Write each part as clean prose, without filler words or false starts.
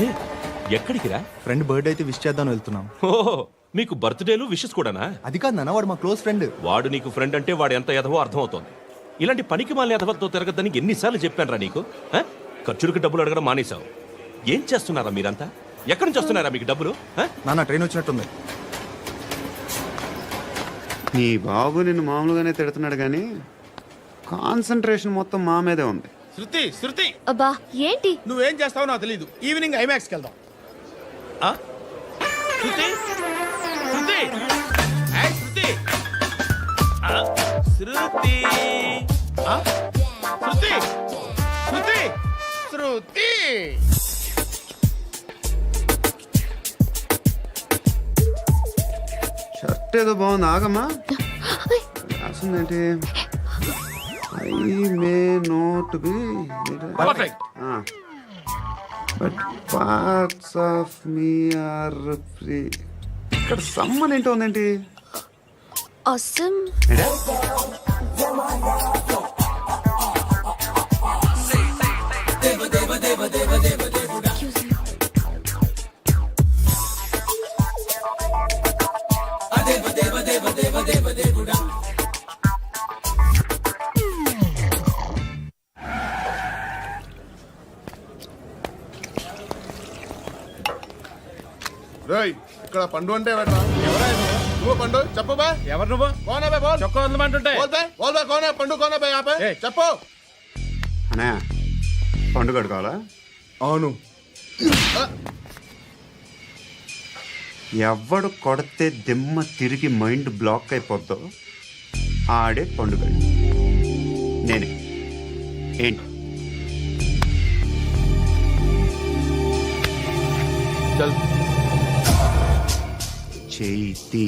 అరే ఎక్కడికి రా? ఫ్రెండ్ బర్త్డే అయితే విష్ చేద్దాం వెళ్తున్నాం. ఓహో, మీకు బర్త్డేలు విషెస్ కూడానా? అది కాదు నాన్న, వాడు మా క్లోజ్ ఫ్రెండ్. వాడు నీకు ఫ్రెండ్ అంటే వాడు ఎంత ఎదవో అర్థమవుతోంది. ఇలాంటి పనికి మాలిన ఎదవలతో తిరగద్దని ఎన్నిసార్లు చెప్పానురా నీకు? ఖర్చులకు డబ్బులు అడగడం మానేశావు. ఏం చేస్తున్నారా మీరంతా? ఎక్కడి నుంచి వస్తున్నారా మీకు డబ్బులు? నాన్న ట్రైన్ వచ్చినట్టుంది. నీ బాబు నిన్ను మామూలుగానే తిడుతున్నాడు కానీ కాన్సన్ట్రేషన్ మొత్తం మా మీదే ఉంది. శృతి అబ్బా ఏంటి? నువ్వేం చేస్తావో నాకు తెలీదు. ఈవినింగ్ ఐమాక్స్కి వెళ్దాం. శృతి శృతి ఏయ్ శృతి శృతి శృతి శృతి శృతి షర్ట్ ఏదో బాగుంది, ఆగమ్మా. రాసిందేంటి? I may not be perfect. But parts of me are free. ఇక్కడ సమ్మన్ ఏంటో ఉందేంటి? అసమ్ ఇక్కడ పండు అంటే ఎవరా? నువ్వు పండు చెప్పు బా. ఎవరు నువ్వు? కోనా బే బోల్. చొక్కా వదలమంటుంటే బోల్ బే కోనా పండు కోనా బే ఆపే చెప్పు. అనే పండుగ కావాలా? అవును. ఎవడు కొడితే దిమ్మ తిరిగి మైండ్ బ్లాక్ అయిపోద్దో ఆడే పండుగ. నేనే. ఏంటి? చల్ చేతి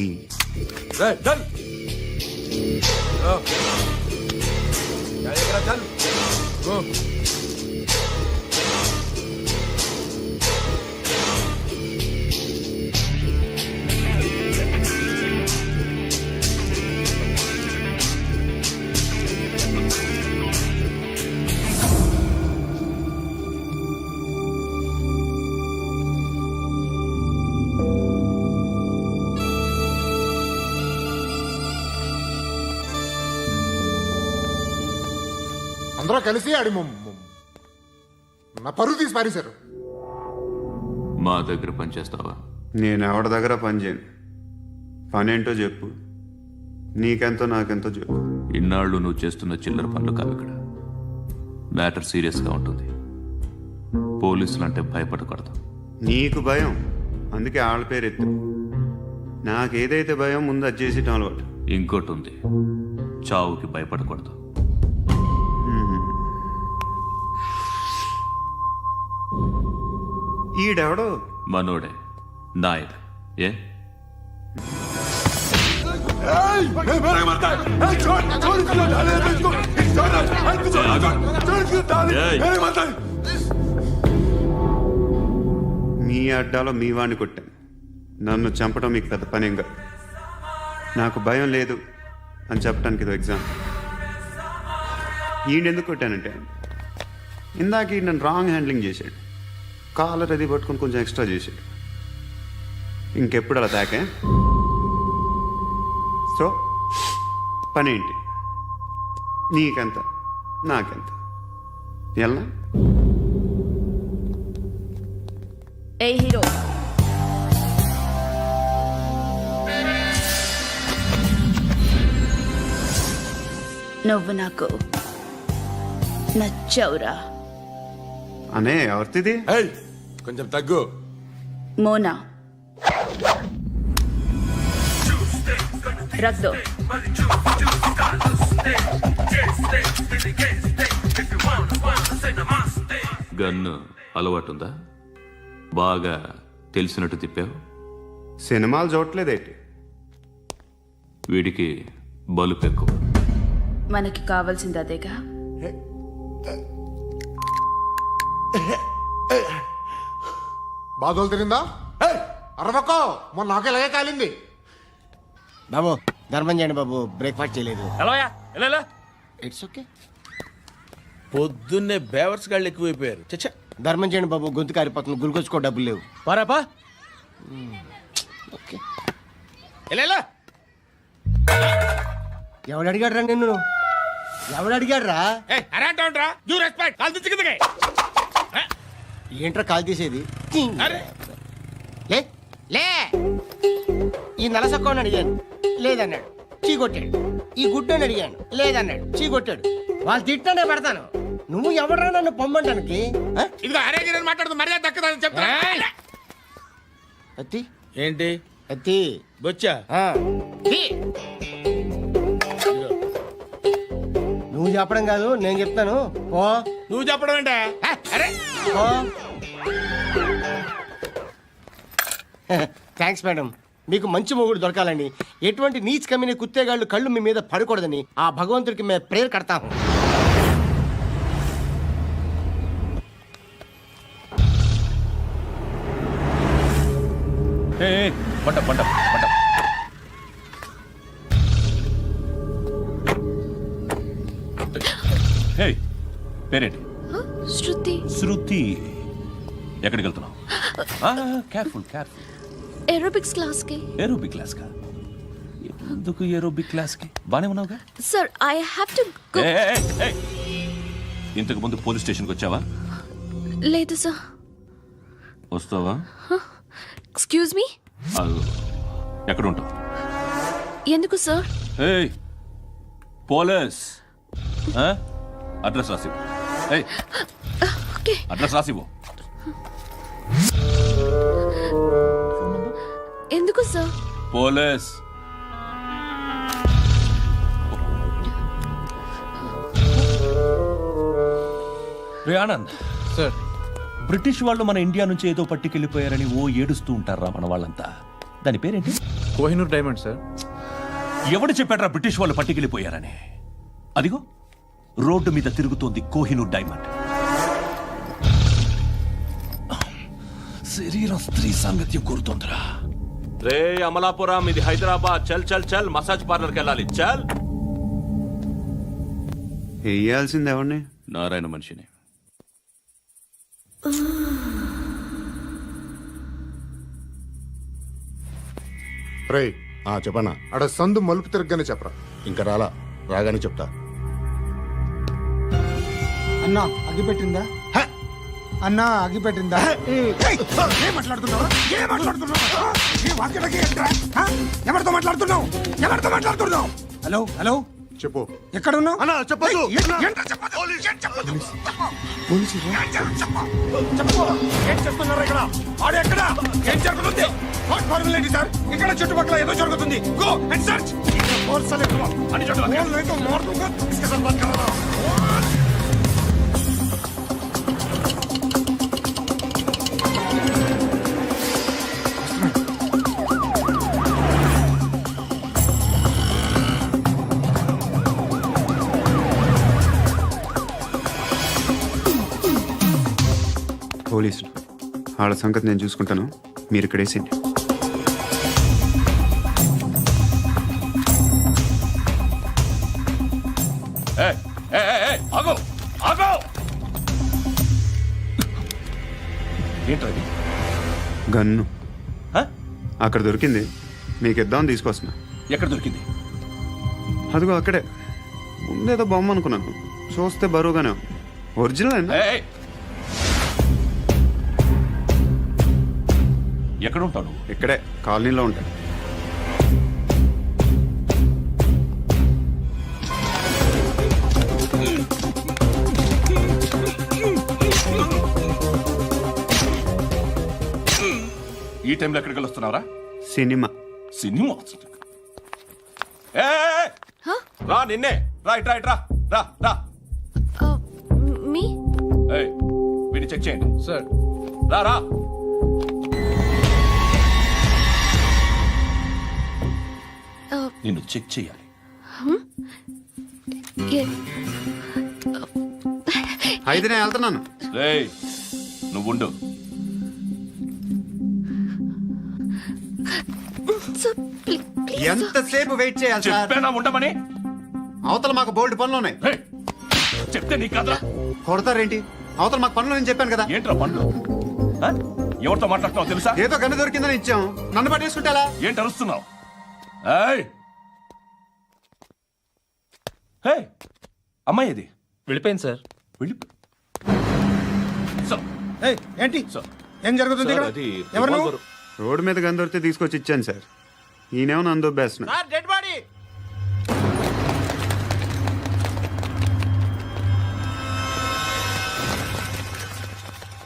చల్ చల్ గో. అందరూ కలిసి ఆడి నా పరువు తీసి పారేశారు. మా దగ్గర పనిచేస్తావా? నేను ఎవరి దగ్గర పని చేయను. పని ఏంటో చెప్పు. నీకెంతో నాకెంతో చెప్పు. ఇన్నాళ్ళు నువ్వు చేస్తున్న చిల్లర పనులు కావు ఇక్కడ. మ్యాటర్ సీరియస్గా ఉంటుంది. పోలీసులు అంటే భయపడకూడదు. నీకు భయం, అందుకే ఆళ్ళ పేరు ఎత్తు. నాకేదైతే భయం ముందు అది చేసేటం అలవాటు. ఇంకోటి ఉంది, చావుకి భయపడకూడదు. ఈడెవడో మనోడే నాయక్. ఏ మీ అడ్డాలో మీ వాడిని కొట్టాను. నన్ను చంపడం మీకు పెద్ద పనేంగా. నాకు భయం లేదు అని చెప్పడానికి ఇది ఎగ్జామ్. ఈయనెందుకు కొట్టానంటే ఇందాక ఈ నన్ను రాంగ్ హ్యాండ్లింగ్ చేశాడు. కాలర్ అది పట్టుకొని కొంచెం ఎక్స్ట్రా చేశాడు. ఇంకెప్పుడు అలా తాకే. సో పని ఏంటి? నీకెంత నాకెంత ఎలా? ఏ హీరో నువ్వు నాకు నచ్చవురా. అనే ఎవరిది? కొంచెం తగ్గు. మోనా రక్ దో. గన్ను అలవాటుందా? బాగా తెలిసినట్టు తిప్పావు. సినిమాలు చూడట్లేదేంటి? వీడికి బలుపు ఎక్కువ. మనకి కావాల్సింది అదేగా. బాధలు తిరిందా? అరవకో, మొన్న నాకు ఇలాగే కాలింది. బాబు ధర్మం చేయండి బాబు, బ్రేక్ఫాస్ట్ చేయలేదు. ఎలా ఇట్స్ ఓకే. పొద్దున్నే బేవర్స్ గాళ్ళు ఎక్కువైపోయారు. చచ్చా ధర్మం చేయండి బాబు, గొంతు కారిపోతుంది, గురికొచ్చుకో డబ్బులు లేవు. పారాపా ఓకే. ఎలా ఎవడు అడిగాడు రా నిన్ను? ఎవడు అడిగాడు రా? అరే అంటావుంట్రా డ్యూ రెస్పెక్ట్ కాల్ తెచ్చి కిందకి ఏంట్రా కాల్ తీసేది? అరే లే లే. ఈ నలసక్కని అడిగాను, లేదన్నాడు, చీ కొట్టాడు. ఈ గుడ్డని అడిగాను, లేదన్నాడు, చీ కొట్టాడు. వాళ్ళు తిట్టానే పెడతాను. నువ్వు ఎవడరా నన్ను పొమ్మంటానికి? ఆ? ఇదిగో అరే గిరని మాట్లాడుతూ మర్యాద దక్కదని చెప్తా అత్తి ఏంటి అత్తి. బొచ్చా ఆ. తీ. నువ్వు చెప్పడం కాదు, నేను చెప్తాను. పో నువ్వు చెప్పడం ఏంటే అరే పో. Thanks madam. మీకు మంచి మొగుడు దొరకాలని, ఎటువంటి నీచ్ కమ్మిన కుత్తేగాళ్ళు కళ్ళు మీ మీద పడకూడదని ఆ భగవంతుడికి మేము ప్రేయర్ కడతాము. పంట పంట పంట. హే, పేరేంటి? శృతి. శృతి. ఎక్కడికి వెళ్తున్నావు? Careful careful. ఏరోబిక్స్ క్లాస్ కి. ఏరోబిక్ క్లాస్ కా? ఎందుకు ఏరోబిక్ క్లాస్ కి? బానే ఉన్నావుగా? Sir I have to go. ఇంతకు ముందు పోలీస్ స్టేషన్కి వచ్చావా? లేదు సార్. వస్తావా? Excuse me. ఎక్కడ ఉంటావు? ఎందుకు సార్? ఏయ్, పోలీస్. అడ్రస్ రాసివ్వు. ఏయ్, ఓకే. అడ్రస్ రాసివ్వు. ఎందుకు సార్? పోలీస్. రే ఆనంద్ సార్. బ్రిటిష్ వాళ్ళు మన ఇండియా నుంచి ఏదో పట్టుకెళ్ళిపోయారని ఓ ఏడుస్తూ ఉంటారా మన వాళ్ళంతా? దాని పేరేంటి? Kohinoor diamond sir. ఎవడు చెప్పాడ్రా బ్రిటిష్ వాళ్ళు పట్టుకెళ్ళిపోయారని? అదిగో రోడ్డు మీద తిరుగుతోంది కోహినూర్ డైమండ్. శరీరం స్త్రీ సాంగత్యం కోరుతోందిరా. రే అమలాపురం, ఇది హైదరాబాద్. చల్ చల్ చల్, మసాజ్ పార్లర్కి వెళ్ళాలి. చల్. వేయాల్సింది ఎవరిని? నారాయణ మనిషిని. రే చెప్పనా, అడ సందు మలుపు తిరగగానే చెప్పరా. ఇంకా రాలా, రాగానే చెప్తా. అన్నా అగిపెట్టిందా? అన్నా అగిపెట్టిందా? ఏం మాట్లాడుతున్నావు? ఏం మాట్లాడుతున్నావు? ఎవరితో మాట్లాడుతున్నావు? ఎవరితో మాట్లాడుతున్నావు? హలో హలో, చెప్పు. ఎక్కడ ఉన్నావు? అన్నా చెప్పదు. ఏం చేస్తున్నారు ఇక్కడ? ఆడు ఎక్కడ? ఏం జరుగుతుంది? వాట్ ఫార్ములేంటి సార్? ఇక్కడ చుట్టుపక్కల ఏదో జరుగుతుంది. Go and search. అని పోలీసులు వాళ్ళ సంగతి నేను చూసుకుంటాను, మీరు ఇక్కడ వేసేయండి. ఏంటది? గన్ను అక్కడ దొరికింది, మీకు ఇద్దామని తీసుకొస్తున్నా. ఎక్కడ దొరికింది? అదిగో అక్కడే. ముందేదో బొమ్మ అనుకున్నాను, చూస్తే బరువుగానే ఉంది. ఒరిజినల్ అండి. ఎక్కడ ఉంటావు? ఇక్కడే కాలనీలో ఉంటాయి. ఈ టైంలో ఎక్కడికి వస్తున్నావురా? సినిమా. సినిమా? రా, నిన్నే. రా ఇట్రా ఇట్రా. రా రా. మీ వీడిని చెక్ చేయండి. సార్. రా రా. నిన్ను చెక్ చేయాలి. అయితే నేను వెళ్తున్నాను. రేయ్, నువ్వు ఉండు. ఎంతసేపు వెయిట్ చేయాలి సార్? చెప్పేనా ఉండమని? అవతల మాకు బోల్డ్ పనులు ఉన్నాయి. చెప్తే నీకు కదరా? కొడతారేంటి? అవతల మాకు పనులు నేను చెప్పాను కదా. ఏంట్రా పండ్లు ఆ? ఎవరితో మాట్లాడుతున్నావు తెలుసా? ఏదో గన్ను దొరికిందని ఇచ్చాం, నన్ను పట్టేసుకుంటా. ఏంటి అరుస్తున్నావు? ఏయ్! హే, అమ్మాయి ఇది వెళ్ళిపోయింది సార్. వెళ్ళి సార్, ఏంటి సార్, ఏం జరుగుతుంది సార్, ఇక్కడ? అది ఎవరు నువ్వు? రివాల్వర్. రోడ్డు మీద గన్ను దొరికితే తీసుకొచ్చి ఇచ్చాను సార్. ఈయనేమో నన్ను దొబ్బేస్తున్నా. Sir dead body.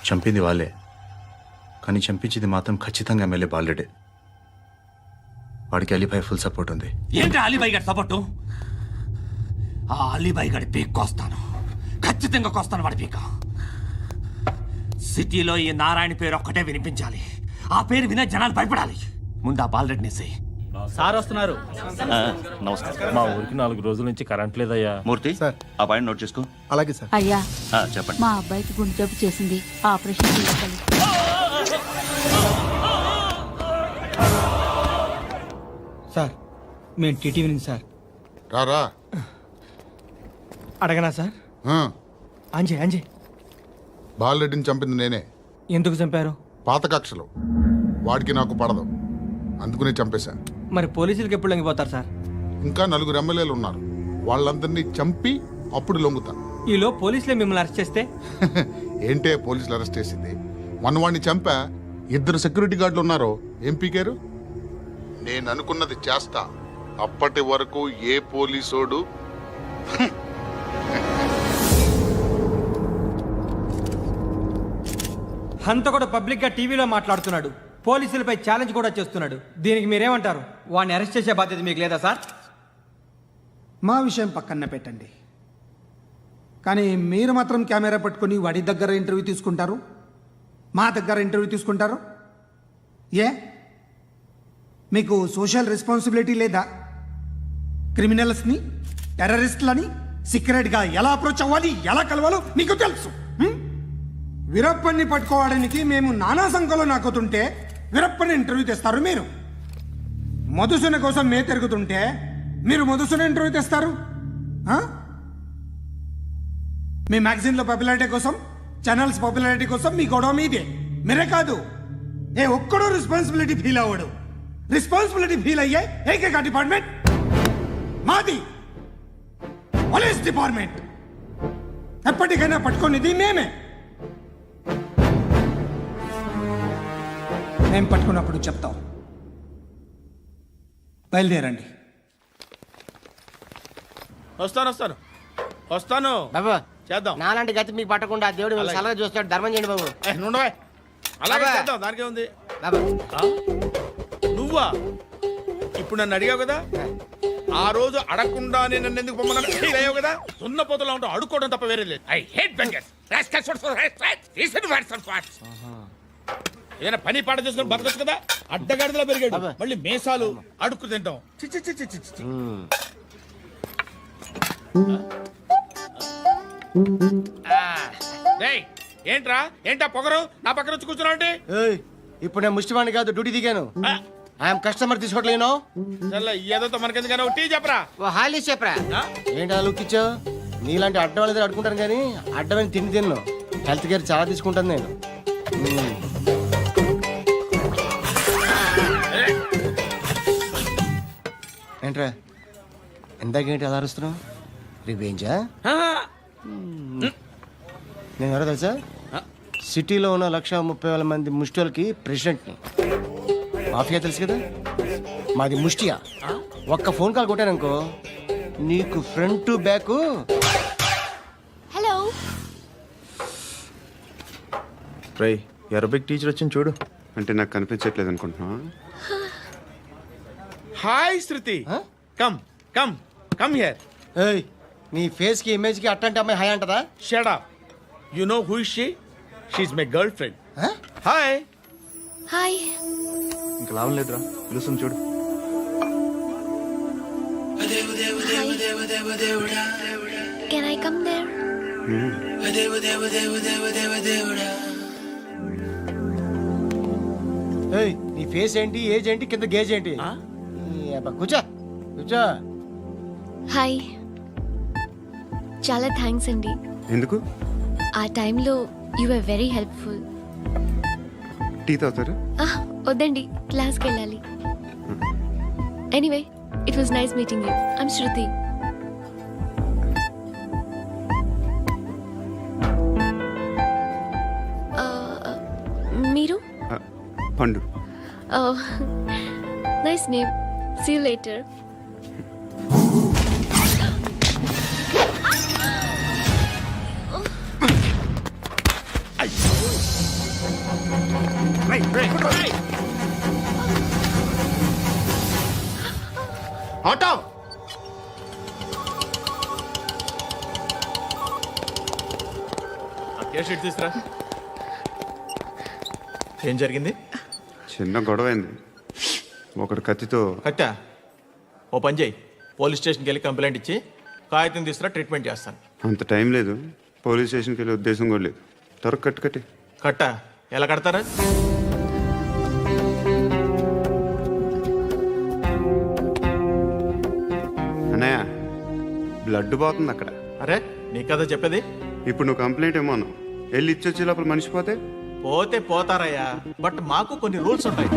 చంపింది వాళ్ళే, కానీ చంపించింది మాత్రం ఖచ్చితంగా ఎమ్మెల్యే బాలుడే. వాడికి అలీభాయ్ ఫుల్ సపోర్ట్ ఉంది. ఏంటి అలీబాయి గారి సపోర్టు? ఆ అలీబాయి గారి పీక్ కోస్తాను, ఖచ్చితంగా కోస్తాను వాడి పీక. సిటీలో ఈ నారాయణ పేరు ఒక్కటే వినిపించాలి. ఆ పేరు వినే జనాలు భయపడాలి. ముందు ఆ బాలరెడ్డిని వేసేయ్. సార్ వస్తున్నారు. నమస్కారం. మా ఊరికి 4 రోజుల నుంచి కరెంట్ లేదయ్యా. మూర్తి, సార్. ఆ పాయింట్ నోట్ చేసుకో. అలాగే సార్. అయ్యా, చెప్పండి. మా అబ్బాయికి గుండె జబ్బు చేసింది, ఆపరేషన్ చేయాలి. సార్ మేము టీటీవీ నుంచి సార్. రారా. అడగనా సార్? అంజయ్ బాలరెడ్డిని చంపింది నేనే. ఎందుకు చంపారు? పాత కక్షలు. వాడికి నాకు పడదు, అందుకునే చంపేశా. మరి పోలీసులకు ఎప్పుడు లొంగిపోతారు సార్? ఇంకా 4 ఎమ్మెల్యేలు ఉన్నారు, వాళ్ళందరినీ చంపి అప్పుడు లొంగుతా. ఈలో పోలీసులే మిమ్మల్ని అరెస్ట్ చేస్తే? ఏంటే పోలీసులు అరెస్ట్ చేసింది? వాడిని చంపా. 2 సెక్యూరిటీ గార్డులు ఉన్నారు, ఏం పీకారు? నేను అనుకున్నది చేస్తా. అప్పటి వరకు ఏ పోలీసోడు హంతకుడు పబ్లిక్ గా టీవీలో మాట్లాడుతున్నాడు, పోలీసులపై ఛాలెంజ్ కూడా చేస్తున్నాడు. దీనికి మీరేమంటారు? వాడిని అరెస్ట్ చేసే బాధ్యత మీకు లేదా సార్? మా విషయం పక్కన పెట్టండి, కానీ మీరు మాత్రం కెమెరా పట్టుకొని వాడి దగ్గర ఇంటర్వ్యూ తీసుకుంటారు, మా దగ్గర ఇంటర్వ్యూ తీసుకుంటారు. ఏ మీకు సోషల్ రెస్పాన్సిబిలిటీ లేదా? క్రిమినల్స్ని, టెర్రరిస్టులని సీక్రెట్గా ఎలా అప్రోచ్ అవ్వాలి, ఎలా కలవాలో మీకు తెలుసు. వీరప్పన్ని పట్టుకోవడానికి మేము నానా సంఖ్యలో నాకుతుంటే వీరప్పని ఇంటర్వ్యూ తెస్తారు మీరు. మధుసూన కోసం మే తిరుగుతుంటే మీరు మధుసూన ఇంటర్వ్యూ తెస్తారు. మీ మ్యాగజైన్లో పాపులారిటీ కోసం, ఛానల్స్ పాపులారిటీ కోసం మీ గొడవ మీదే. మీరే కాదు, ఏ ఒక్కడో రెస్పాన్సిబిలిటీ ఫీల్ అవ్వడు. రెస్పాన్సిబిలిటీ ఫీల్ అయ్యే ఏకైక డిపార్ట్మెంట్ మాది, పోలీస్ డిపార్ట్మెంట్. ఎప్పటికైనా పట్టుకునేది మేమే. మేము పట్టుకున్నప్పుడు చెప్తాం. బయలుదేరండి. వస్తాను బాబు చేద్దాం. నాలాంటి గతి మీకు పట్టకుండా దేవుడు మిమ్మల్ని సలహా చూస్తాడు. ధర్మం చేయండి బాబు. నుండవే, అలాగే అబ్బా. చేద్దాం, దానికే ఉంది. బాబు నువ్వా ఇప్పుడు నన్ను అడిగావు కదా, ఆ రోజు అడగకుండానే నన్ను ఎందుకు పొమ్మన్నాను ఫీల్ అయ్యావు కదా. సున్న పోతలో ఉంటావు, అడుక్కోవడం తప్ప వేరే లేదు. I hate bangers. ఏదైనా పని పాట చేసుకుని బతకొచ్చు కదా. అడ్డగాడిదలా పెరిగాడు, అబ్బా. మళ్ళీ మేసాలు అడుక్కు తింటాం. చి చి చి చి చి చి. రేయ్, ఏంటా పొగరు నా పక్కన వచ్చి కూర్చున్నావు అంటే? ఏయ్, ఇప్పుడు నేను ముష్టివాణి కాదు, డ్యూటీ దిగాను. ఐఎమ్ కస్టమర్ తీసుకోవట్లేను. ఏదో మనకెందుకైనా టీ చెప్పరా. ఓ హాలీ చెప్పరా. ఆ? ఏంటి అలా లుక్ ఇచ్చావు? నీలాంటి అడ్డం వాళ్ళ దగ్గర అడుకుంటాను, కానీ అడ్డమైన తిండి తిన్ను. హెల్త్ కేర్ చాలా తీసుకుంటాను నేను. ఏంట్రా ఇందాకేంటి అలా అరుస్తున్నావు? రివేంజా? నేను ఎవరో తెలుసా? సిటీలో ఉన్న 130,000 మంది ముష్టిలకి ప్రెసిడెంట్ని. మాఫియా తెలుసు కదా, మాది ముష్టియా. ఒక్క ఫోన్ కాల్ కొట్టాననుకో, నీకు ఫ్రంట్ టు బ్యాక్. హలో, రై, అరబిక్ టీచర్ వచ్చింది చూడు. అంటే నాకు కనిపించట్లేదు అనుకుంటున్నా. Hi Shruti, come come come here. ఏయ్, నీ ఫేస్ కి ఇమేజ్ కి అట్టంటే అమ్మాయి హాయ్ అంటదా? Shut up. You know who is she? She is my girl friend. Hi. Hi. ఇంకా లాభం లేదురా, పిలుస్తుంది చూడు. Can I come there? ఏయ్, నీ ఫేస్ ఏంటి, ఏజ్ ఏంటి, కింద గేజ్ ఏంటి? ఈ అబ్బా, కూర్చో కూర్చో. హాయ్, చాలా థ్యాంక్స్ అండి. ఎందుకు? ఆ టైంలో you are very helpful. Tea తాగుతారా? వద్దండి, క్లాస్కి వెళ్ళాలి. Anyway, it was nice meeting you. I'm Shruti. మీరు? Pandu. Nice name. See you later. Auto sheet తీసురా. ఏం జరిగింది? చిన్న గొడవ అయింది. ఒకడు కత్తితో. కట్టా, ఓ పని చేయి, పోలీస్ స్టేషన్కి వెళ్ళి కంప్లైంట్ ఇచ్చి కాగితం తీసుకురా, ట్రీట్మెంట్ చేస్తాను. అంత టైం లేదు, పోలీస్ స్టేషన్కి వెళ్ళే ఉద్దేశం కూడా లేదు. త్వరగా కట్టి. కట్టా ఎలా కడతారా? అన్నయ్య, బ్లడ్ పోతుంది అక్కడ. అరే నీ కదా చెప్పేది. ఇప్పుడు నువ్వు కంప్లైంట్ ఏమో అన్నావు. వెళ్ళి ఇచ్చొచ్చే లోపల మనిషి పోతే పోతే పోతారయ్యా, బట్ మాకు కొన్ని రూల్స్ ఉంటాయి.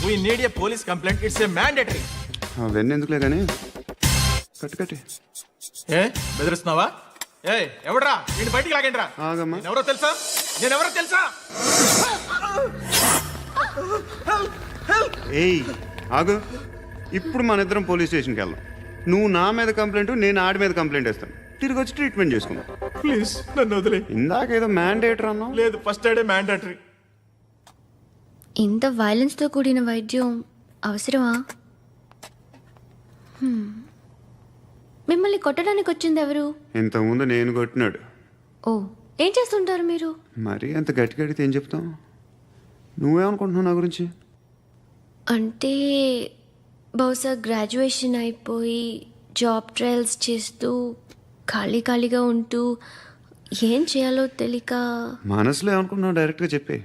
We need a police complaint, it's a mandatory. అవన్నీ ఎందుకులే కానీ కట్టి. ఏ బెదిరిస్తున్నావా? ఏ ఎవడ్రా నేను బయటికి లాగండి రా. ఆగమ్మా. ఎవరో తెలుసా? నేనెవరో తెలుసా? ఏయ్ ఆగు. ఇప్పుడు మన ఇద్దరం పోలీస్ స్టేషన్కి వెళ్దాం. నువ్వు నా మీద కంప్లైంట్, నేను ఆడి మీద కంప్లైంట్ వేస్తాను. తిరిగి వచ్చి ట్రీట్మెంట్ చేసుకుందాం. ప్లీజ్ నన్ను వదిలే. ఇందాకేదో మ్యాండేటర్ అన్నావు. లేదు, ఫస్ట్ ఎయిడే మ్యాండేటరీ. ఇంత వైలెన్స్తో కూడిన వైద్యం అవసరమా? మిమ్మల్ని కొట్టడానికి వచ్చింది ఎవరు? ఇంతకుముందు నేను కొట్టినాడు. ఓ, ఏం చేస్తుంటారు మీరు? మరీ అంత గట్టిగా అడిగితే ఏం చెప్తాం? నువ్వేమనుకుంటున్నావు నా గురించి? అంటే బహుశా గ్రాడ్యుయేషన్ అయిపోయి జాబ్ ట్రయల్స్ చేస్తూ ఖాళీగా ఉంటూ ఏం చేయాలో తెలియక. మనసులో ఏమనుకుంటున్నావు డైరెక్ట్గా చెప్పే.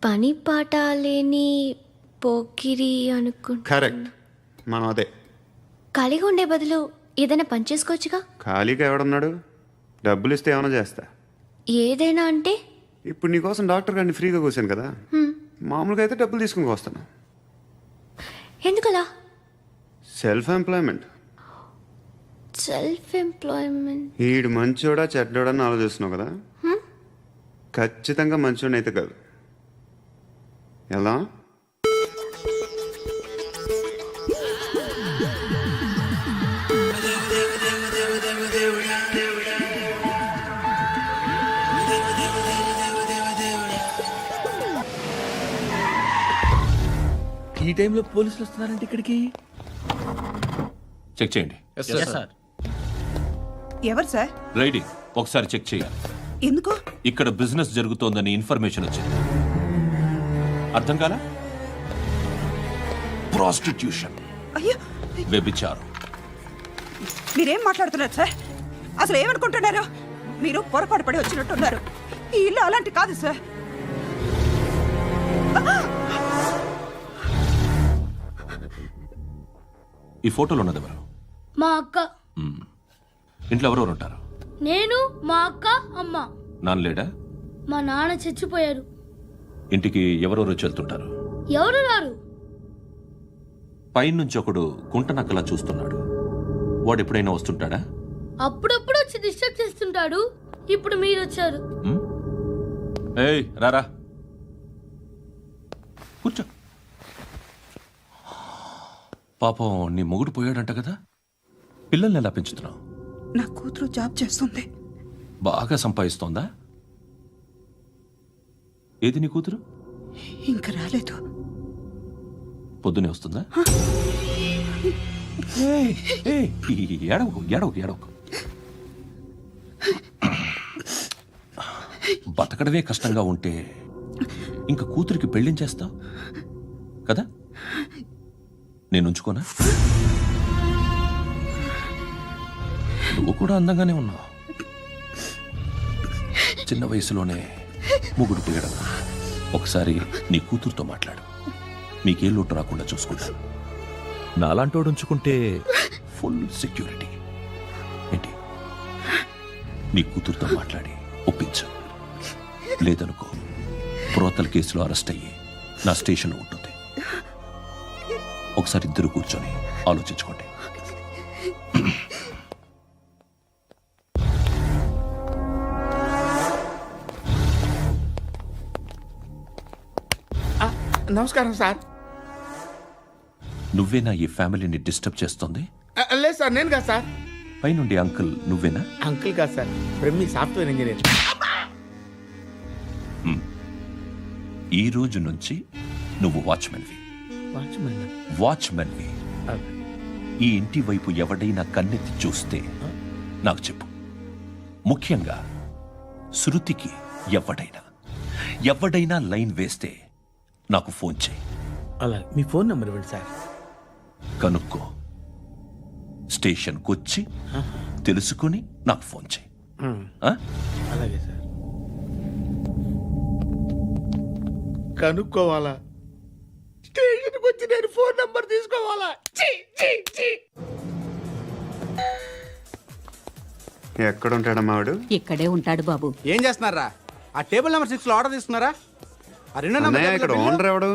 పని పాట లేని పోకిరి అనుకుంటా. కరెక్ట్, మనం అదే. ఖాళీగా ఉండే బదులు ఏదైనా పని చేసుకోవచ్చుగా. ఖాళీగా ఎవడన్నాడు? డబ్బులు ఇస్తే ఏమైనా చేస్తా. ఏదైనా అంటే? ఇప్పుడు నీకోసం డాక్టర్ గారిని ఫ్రీగా కూర్చాను కదా, మామూలుగా అయితే డబ్బులు తీసుకుని వస్తాను. ఎందుకలా? Self employment. Self employment. ఈడు మంచోడా చెడ్డోడా అని ఆలోచిస్తున్నావు కదా. ఖచ్చితంగా మంచోడని అయితే కాదు. ఎలా? ఈ టైంలో పోలీసులు వస్తున్నారంటే ఇక్కడికి. చెక్ చేయండి. ఎవరు సార్? రైడింగ్ ఒకసారి చెక్ చేయాలి. ఎందుకు? ఇక్కడ బిజినెస్ జరుగుతోందని ఇన్ఫర్మేషన్ వచ్చింది. అర్థం కాలా? ప్రాస్టిట్యూషన్, అయ్యో, వ్యభిచారం. మీరేం మాట్లాడుతున్నారు సార్? అసలు ఏమనుకుంటున్నారు? మీరు పొరపాటు పడి వచ్చినట్టున్నారు. ఈ ఇల్లు అలాంటి కాదు సార్. ఈ ఫోటోలో ఉన్నది ఎవరు? మా అక్క. ఇంట్లో ఎవరెవరు ఉంటారు? నేను, మా అక్క, అమ్మ. నాన్న లేడా? మా నాన్న చచ్చిపోయారు. ఇంటికి ఎవరెవరు వచ్చి వెళ్తుంటారు? ఎవరు రారు. పైనుంచి ఒకడు గుంట నక్కలా చూస్తున్నాడు. వాడు ఎప్పుడైనా వస్తుంటాడా? అప్పుడప్పుడు వచ్చి డిస్టర్బ్ చేస్తుంటాడు. ఇప్పుడు మీరు వచ్చారు. ఏయ్ రారా, కూర్చో. పాపం నీ మొగుడు పోయాడంట కదా, పిల్లల్ని ఎలా పెంచుతున్నావు? నా కూతురు జాబ్ చేస్తుంది. బాగా సంపాదిస్తోందా? ఏది నీ కూతురు? ఇంకా రాలేదు. పొద్దునే వస్తుందా? ఏడవకు. బతకడమే కష్టంగా ఉంటే ఇంకా కూతురికి పెళ్ళించేస్తావు కదా? నేను ఉంచుకోనా? నువ్వు కూడా అందంగానే ఉన్నావు. చిన్న వయసులోనే ముగుడు పోయడం. ఒకసారి నీ కూతురుతో మాట్లాడు. మీకే లోటు రాకుండా చూసుకుంటాను. నాలాంటోడు ఉంచుకుంటే ఫుల్ సెక్యూరిటీ. ఏంటి? నీ కూతురుతో మాట్లాడి ఒప్పించు. లేదనుకో ప్రోతల కేసులో అరెస్ట్ అయ్యి నా స్టేషన్లో ఉంటుంది. ఒకసారి ఇద్దరు కూర్చొని ఆలోచించుకోండి. నమస్కారం సార్. నువ్వేనా ఈ ఫ్యామిలీని డిస్టర్బ్ చేస్తుంది? లేదు సార్, నేను కాదు సార్. పైనుండి అంకుల్ నువ్వేనా? అంకుల్ కాదు సార్, బ్రహ్మి సాఫ్ట్వేర్ ఇంజనీర్. ఈ రోజు నుంచి నువ్వు వాచ్మెన్వి. వాచ్మెన్వి. ఈ ఇంటి వైపు ఎవడైనా కన్నెత్తి చూస్తే నాకు చెప్పు. ముఖ్యంగా శృతికి ఎవడైనా లైన్ వేస్తే నాకు ఫోన్ చేయి. అలా మీ ఫోన్ నెంబర్ ఇవ్వండి సార్. కనుక్కో, స్టేషన్కి వచ్చి తెలుసుకుని నాకు ఫోన్ చేయి. ఆ? అలాగే సార్. కనుక్కోవాలా? స్టేషన్కి వచ్చి నేను ఫోన్ నంబర్ తీసుకోవాలా? ఎక్కడ ఉంటాడమ్మా వాడు? ఇక్కడే ఉంటాడు బాబు. ఏం చేస్తున్నారా? ఆ టేబుల్ నెంబర్ 6 లో ఆర్డర్ తీసుకున్నారా? ఆ రెండో నెంబర్ అన్నయ్య, ఇక్కడ ఓనర్ ఎవడు?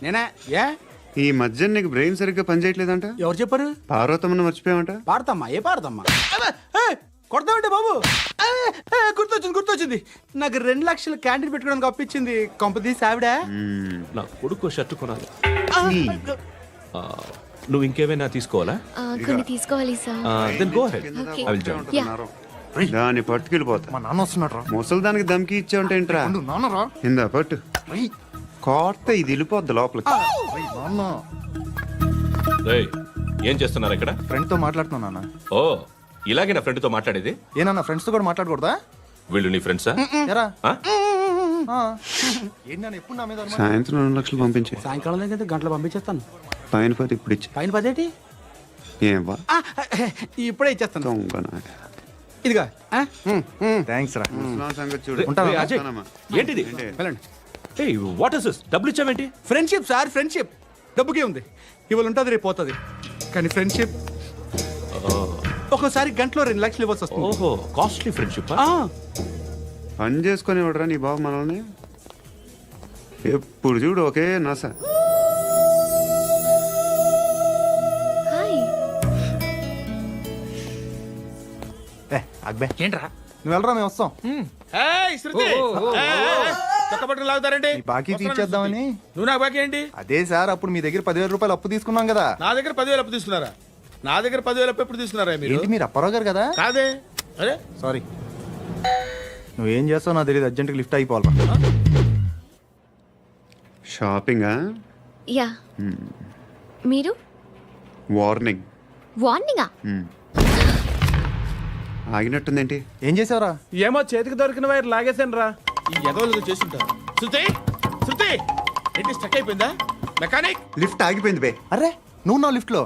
నేనే. ఏ ఈ మధ్య నీకు బ్రెయిన్ సరిగ్గా పనిచేయట్లేదంట. ఎవరు చెప్పారు? పార్వతమ్మను మర్చిపోయామంట. పాడతామ్మా? ఏ పాడతామ్మా? కొడతామంటే బాబు. గుర్తొచ్చింది. నాకు 2 లక్షలు క్యాంటీన్ పెట్టుకోవడానికి అప్పించింది కొంపదీసి ఆవిడ. నా కొడుకు షర్ట్ కొనాలి. నువ్వు ఇంకేమైనా తీసుకోవాలా? కొన్ని తీసుకోవాలి sir. Then go ahead. I will join. దాన్ని పట్టుకెళ్ళిపోతా. మా నాన్న వస్తున్నాడు రా. ముసలి దానికి దమ్కి ఇచ్చావంటే ఏంట్రా? నాన్నరా ఇందా పట్టు. కోర్త ఇది వెళ్ళిపోద్ది లోపలికి. నాన్న రేయ్, ఏం చేస్తున్నారు ఇక్కడ? ఫ్రెండ్ తో మాట్లాడుతున్నా నాన్న. ఓ, ఇలాగే నా ఫ్రెండ్తో మాట్లాడేది? ఏనా ఫ్రెండ్స్ తో కూడా మాట్లాడకూడదా? వీళ్ళు నీ ఫ్రెండ్సా? ఎరా ఆ? ఏంటి నాన్న ఎప్పుడు నా మీద అనుమానం? సాయంత్రం 2 లక్షలు పంపించే. సాయంకాలం దగ్గర గంటలు పంపించేస్తాను. పైన 10 ఇప్పుడు ఇచ్చే. పైన 10 ఏంటి? ఏం వా ఇప్పుడే ఇచ్చేస్తాను. దొంగనా. ఇదిగా థ్యాంక్స్ రా. ముసలాం సంగతి చూడు. రేయ్, అజయ్, ఉంటానమ్మా. ఏంటిది? వెళ్ళండి. ఏయ్, వాట్ ఇస్ దిస్? డబ్బులు ఇచ్చావేంటి? Friendship sir, friendship. డబ్బుకే ఉంది. ఇవాళ ఉంటుంది, రేపు పోతుంది. కానీ ఫ్రెండ్షిప్ ఒక్కోసారి గంటలో 2 లక్షలు ఇవ్వాల్సి వస్తుంది. ఓహో, కాస్ట్లీ ఫ్రెండ్షిప్. పని చేసుకొని ఇవ్వడరా నీ బాబు మనల్ని. ఎప్పుడు చూడు ఒకే నస. హాయ్. అక్బే ఏంట్రా? నువ్వు వెళ్ళరా, మేము వస్తాం. ఏయ్, శృతి! చొక్కా పట్టుకుని లాగుతారేంటి? ఈ బాకీ తీర్చేద్దామని. నువ్వు నాకు బాకీ ఏంటి? అదే సార్, అప్పుడు మీ దగ్గర 10,000 రూపాయలు అప్పు తీసుకున్నాం కదా. నా దగ్గర 10,000 అప్పు తీసుకున్నారా? నా దగ్గర 10,000 అప్పు ఎప్పుడు తీసుకున్నారా మీరు? ఏంటి మీరు అప్పారావు గారు కదా? కాదే. అరే సారీ. నువ్వేం చేస్తావు నాకు తెలియదు, అర్జెంట్గా లిఫ్ట్ అయిపోవాలరా. షాపింగా? యా. మీరు? వార్నింగ్. వార్నింగా? ఆగినట్టుందేంటి? ఏం చేసావురా? ఏమో చేతికి దొరికిన వైర్ లాగేసాను రా. ఈ ఎదవలు చేస్తుంటారు. శృతి! శృతి! ఏంటి స్టక్ అయిపోయిందా? మెకానిక్! లిఫ్ట్ ఆగిపోయింది బే. అరే నువ్వు నా లిఫ్ట్ లో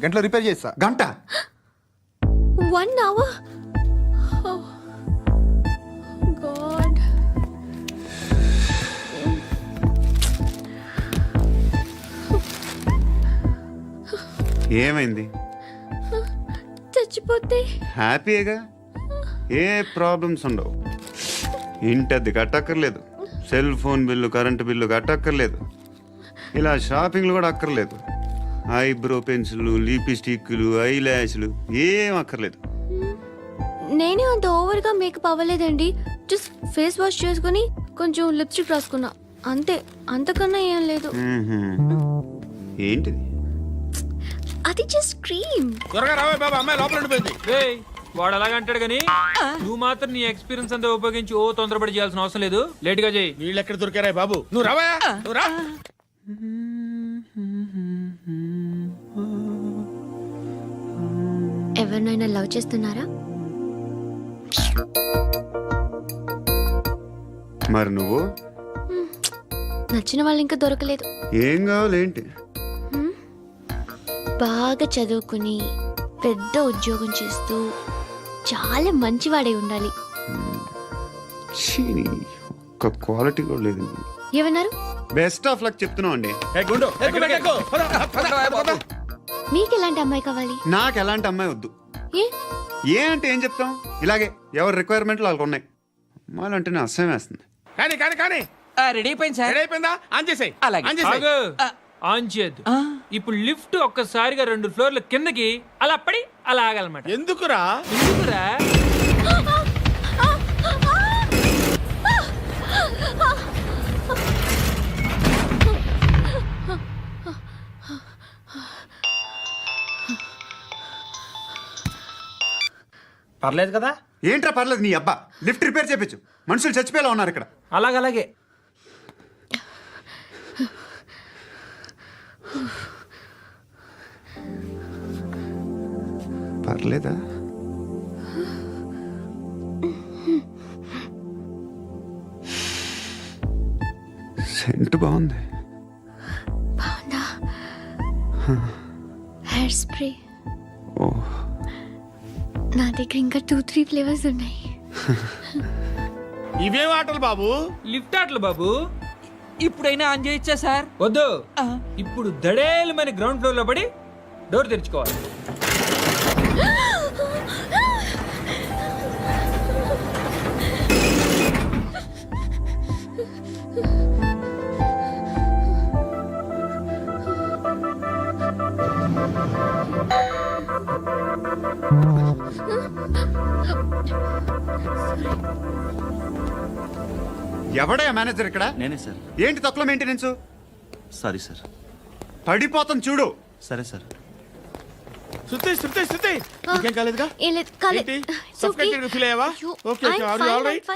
గంటలో రిపేర్ చేస్తా. గంట? 1 hour? Oh. God. ఏమైంది? చచ్చిపోతే? హ్యాపీగా, ఏ ప్రాబ్లమ్స్ ఉండవు. ఇంటి అద్దె కట్టక్కర్లేదు, cell phone bill, current bill కట్టక్కర్లేదు, ఇలా షాపింగ్లు కూడా అక్కర్లేదు. ఐబ్రో పెన్సిల్లు, లిప్స్టిక్లు, ఐ ల్యాష్లు ఏం అక్కర్లేదు. నేనే అంత ఓవర్గా మేకప్ అవ్వలేదండి. జస్ట్ ఫేస్ వాష్ చేసుకుని కొంచెం లిప్స్టిక్ రాసుకున్నా అంతే. అంతకన్నా ఏం లేదు. ఏంటిది? అది జస్ట్ క్రీమ్. త్వరగా రావే బాబా, అమ్మాయి లోపల ఉండిపోయింది. వాడు అలాగంటాడు కానీ నువ్వు మాత్రం నీ ఎక్స్పీరియన్స్ అంతా ఉపయోగించి ఓ తొందరపడి చేయాల్సిన అవసరం లేదు. లేట్ గా చేయి. వీళ్ళు ఎక్కడ దొరికారా బాబు? నువ్వు రావా, నువ్వు రా. ఎవరినైనా లవ్ చేస్తున్నారా? మరి నువ్వు? నచ్చిన వాళ్ళు ఇంకా దొరకలేదు. ఏం కావాలి ఏంటి? బాగా చదువుకుని పెద్ద ఉద్యోగం చేస్తూ చాలా మంచివాడై ఉండాలి. ఒక్క క్వాలిటీ కూడా లేదు. ఏమన్నారు? బెస్ట్ ఆఫ్ లక్ చెప్తున్నావు అండి. మీకు ఎలాంటి అమ్మాయి కావాలి? నాకు ఎలాంటి అమ్మాయి వద్దు. ఏ ఏ అంటే ఏం చెప్తాం, ఇలాగే ఎవరి రిక్వైర్మెంట్లు వాళ్ళకు ఉన్నాయి. అమ్మాయిలంటేనే అసహ్యం వేస్తుంది. కానీ కానీ కానీ రెడీ అయిపోయింది సార్. రెడీ అయిపోయిందా? ఆన్ చేసేయ్. అలాగే. ఆన్ చేసేయ్. ఆన్ చేయద్దు. ఇప్పుడు లిఫ్ట్ ఒక్కసారిగా 2 ఫ్లోర్ల కిందకి అలా పడి అలా ఆగాలన్నమాట. ఎందుకురా? ఎందుకురా? పర్లేదు కదా? ఏంట్రా పర్లేదు నీ అబ్బా, లిఫ్ట్ రిపేర్ చేయించు. మనుషులు చచ్చిపోయేలా ఉన్నారు ఇక్కడ. అలాగే. పర్లేదా? సెంట్ బాగుంది. బాగుందా? Hair spray. ఓ, నా దగ్గర ఇంకా 2-3 ఫ్లేవర్స్ ఉన్నాయి. ఇవేం ఆటలు బాబు? లిఫ్ట్ ఆటలు బాబు. ఇప్పుడైనా ఆన్ చేయొచ్చా సార్? వద్దు. ఇప్పుడు దడేలు మన గ్రౌండ్ ఫ్లోర్ లో పడి డోర్ తెరుచుకోవాలి. ఎవడయ్యా మేనేజర్ ఇక్కడ? నేనే సార్. ఏంటి తక్కువ మెయింటెనెన్స్? Sorry sir. పడిపోతాం చూడు. సరే సార్. శృతి ఇంకేం కాలేదుగా? ఏం లేదు, కాలేదు. ఏంటి? Suffocated గా feel అయ్యావా? Okay, are you all right?